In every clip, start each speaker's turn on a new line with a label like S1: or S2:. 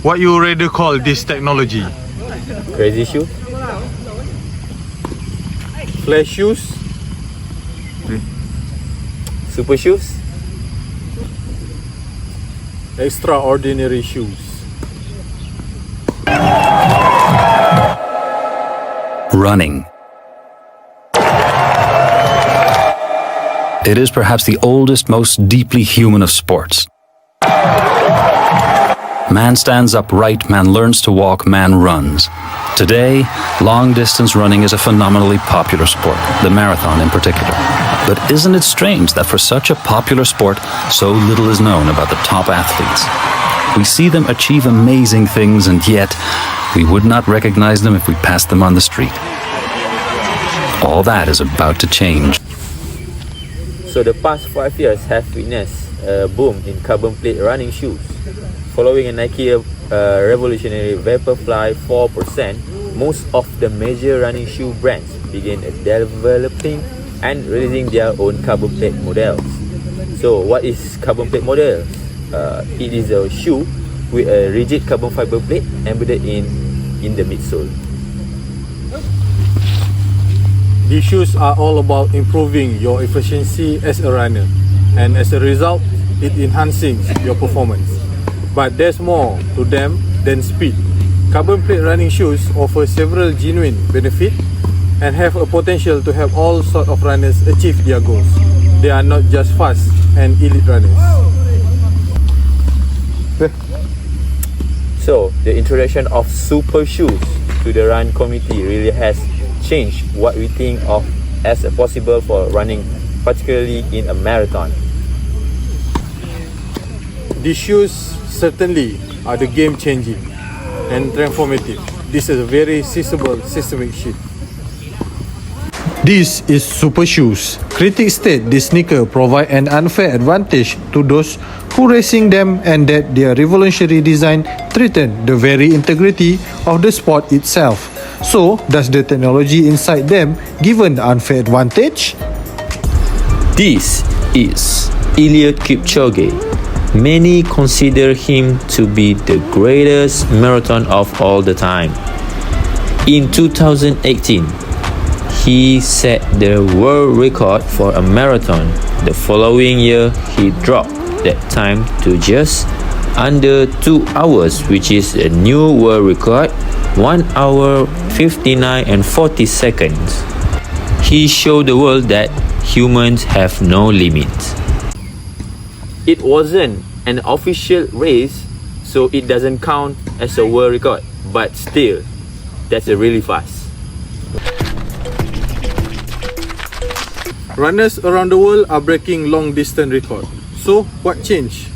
S1: What you rather call this technology?
S2: Crazy shoe?
S3: Flash shoes,
S2: Super shoes?
S3: extraordinary shoes.
S4: Running. It is perhaps the oldest, most deeply human of sports. Man stands upright, man learns to walk, man runs. Today, long-distance running is a phenomenally popular sport, the marathon in particular. But isn't it strange that for such a popular sport, so little is known about the top athletes? We see them achieve amazing things, and yet we would not recognize them if we passed them on the street. All that is about to change.
S2: So the past 5 years have witnessed a boom in carbon plate running shoes. Following a Nike revolutionary Vaporfly 4%, most of the major running shoe brands began developing and releasing their own carbon plate models. So what is carbon plate model? It is a shoe with a rigid carbon fiber plate embedded in the midsole.
S3: These shoes are all about improving your efficiency as a runner, and as a result, it enhancing your performance. But there's more to them than speed. Carbon plate running shoes offer several genuine benefits and have a potential to help all sorts of runners achieve their goals. They are not just fast and elite runners.
S2: So the introduction of super shoes to the run community really has changed what we think of as possible for running, particularly in a marathon.
S3: These shoes certainly are the game-changing and transformative. This is a very sensible systemic shift.
S1: This is super shoes. Critics state this sneaker provide an unfair advantage to those who racing them and that their revolutionary design threaten the very integrity of the sport itself. So, does the technology inside them give an unfair advantage?
S2: This is Eliud Kipchoge. Many consider him to be the greatest marathon of all the time. In 2018, he set the world record for a marathon. The following year, he dropped that time to just under 2 hours, which is a new world record, 1 hour 59 and 40 seconds. He showed the world that humans have no limits. It wasn't an official race, so it doesn't count as a world record, but still, that's really fast.
S3: Runners around the world are breaking long-distance records. So, what changed?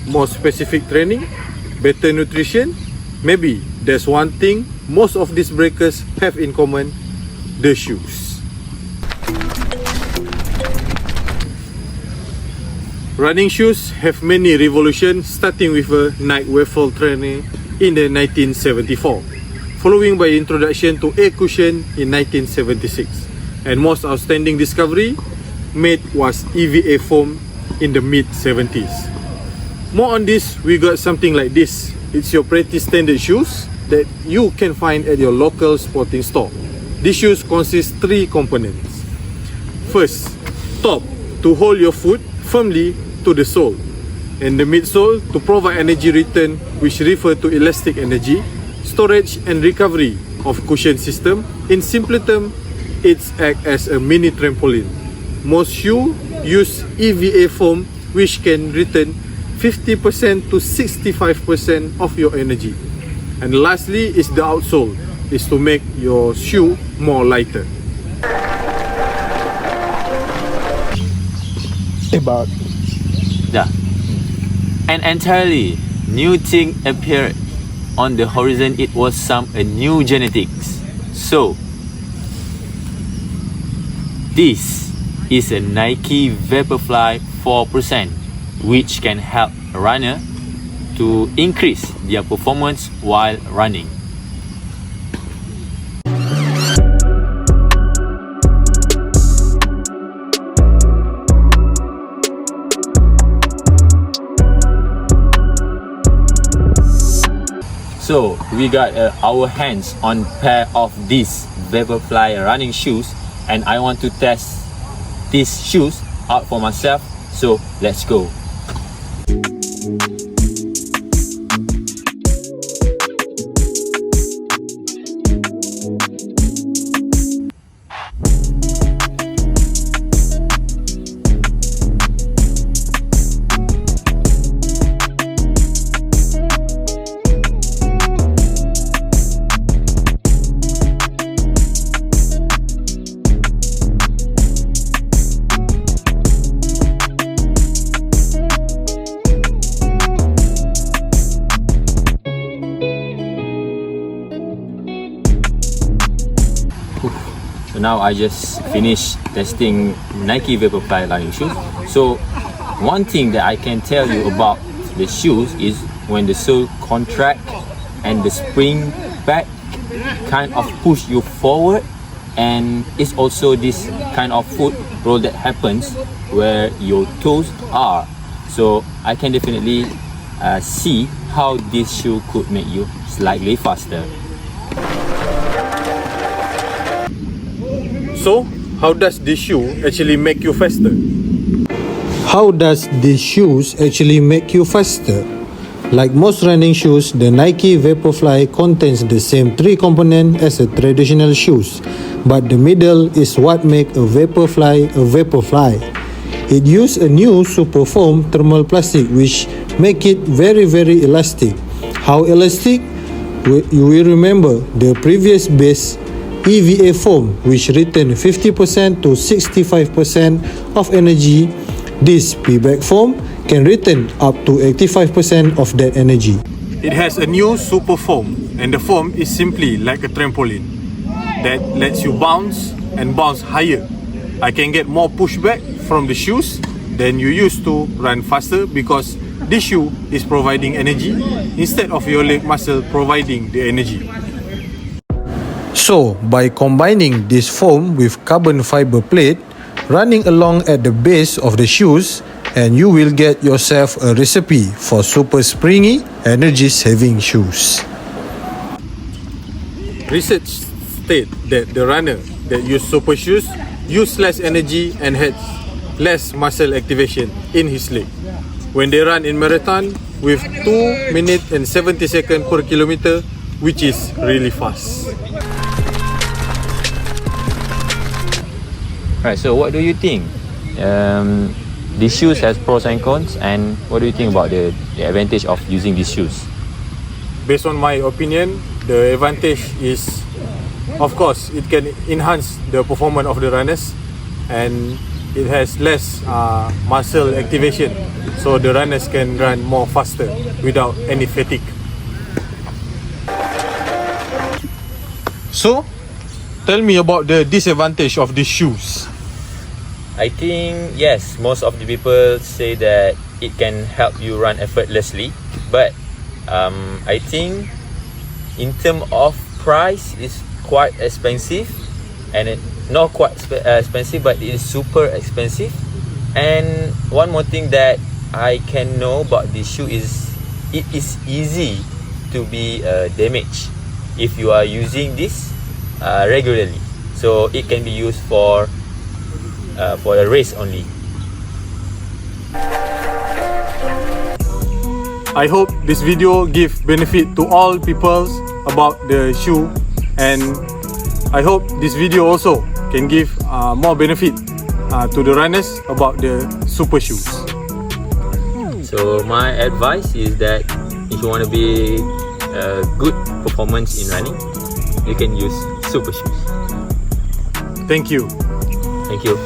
S3: More specific training? Better nutrition? Maybe there's one thing most of these breakers have in common: the shoes. Running shoes have many revolutions, starting with a Nike waffle trainer in the 1974, following by introduction to air cushion in 1976, and most outstanding discovery made was EVA foam in the mid-70s. More on this, we got something like this. It's your pretty standard shoes that you can find at your local sporting store. These shoes consist 3 components. First, top to hold your foot firmly to the sole, and the midsole to provide energy return, which refer to elastic energy, storage and recovery of cushion system. In simple terms, it's act as a mini trampoline. Most shoes use EVA foam, which can return 50% to 65% of your energy. And lastly is the outsole, is to make your shoe more lighter.
S1: About
S2: Yeah. An entirely new thing appeared on the horizon. It was a new genetics. So, this is a Nike Vaporfly 4%, which can help a runner to increase their performance while running. So we got our hands on pair of these Vaporfly running shoes, and I want to test these shoes out for myself. So let's go. So now I just finished testing Nike Vaporfly running shoes. So one thing that I can tell you about the shoes is when the sole contract and the spring back kind of push you forward, and it's also this kind of foot roll that happens where your toes are. So I can definitely see how this shoe could make you slightly faster.
S3: So, how does this shoe actually make you faster?
S1: How does these shoes actually make you faster? Like most running shoes, the Nike Vaporfly contains the same three components as a traditional shoes, but the middle is what makes a Vaporfly a Vaporfly. It uses a new super foam thermal plastic which make it very elastic. How elastic? You will remember the previous base EVA foam which retain 50% to 65% of energy. This P-back foam can retain up to 85% of that energy.
S3: It has a new super foam, and the foam is simply like a trampoline that lets you bounce and bounce higher. I can get more pushback from the shoes than you used to run faster because this shoe is providing energy instead of your leg muscle providing the energy.
S1: So, by combining this foam with carbon fiber plate, running along at the base of the shoes, and you will get yourself a recipe for super springy, energy-saving shoes.
S3: Research state that the runner that use super shoes use less energy and has less muscle activation in his leg. When they run in marathon with 2 minutes and 70 seconds per kilometer, which is really fast.
S2: Right, so what do you think? These shoes has pros and cons, and what do you think about the advantage of using these shoes?
S3: Based on my opinion, the advantage is, of course, it can enhance the performance of the runners, and it has less muscle activation, so the runners can run more faster without any fatigue. So, tell me about the disadvantage of these shoes.
S2: I think yes, most of the people say that it can help you run effortlessly, but I think in terms of price, it's quite expensive, and it not quite expensive, but it is super expensive. And one more thing that I can know about this shoe is it is easy to be damaged if you are using this regularly. So it can be used for a race only.
S3: I hope this video give benefit to all people about the shoe, and I hope this video also can give more benefit to the runners about the super shoes.
S2: So my advice is that if you want to be a good performance in running, you can use super shoes.
S3: Thank you.
S2: Thank you.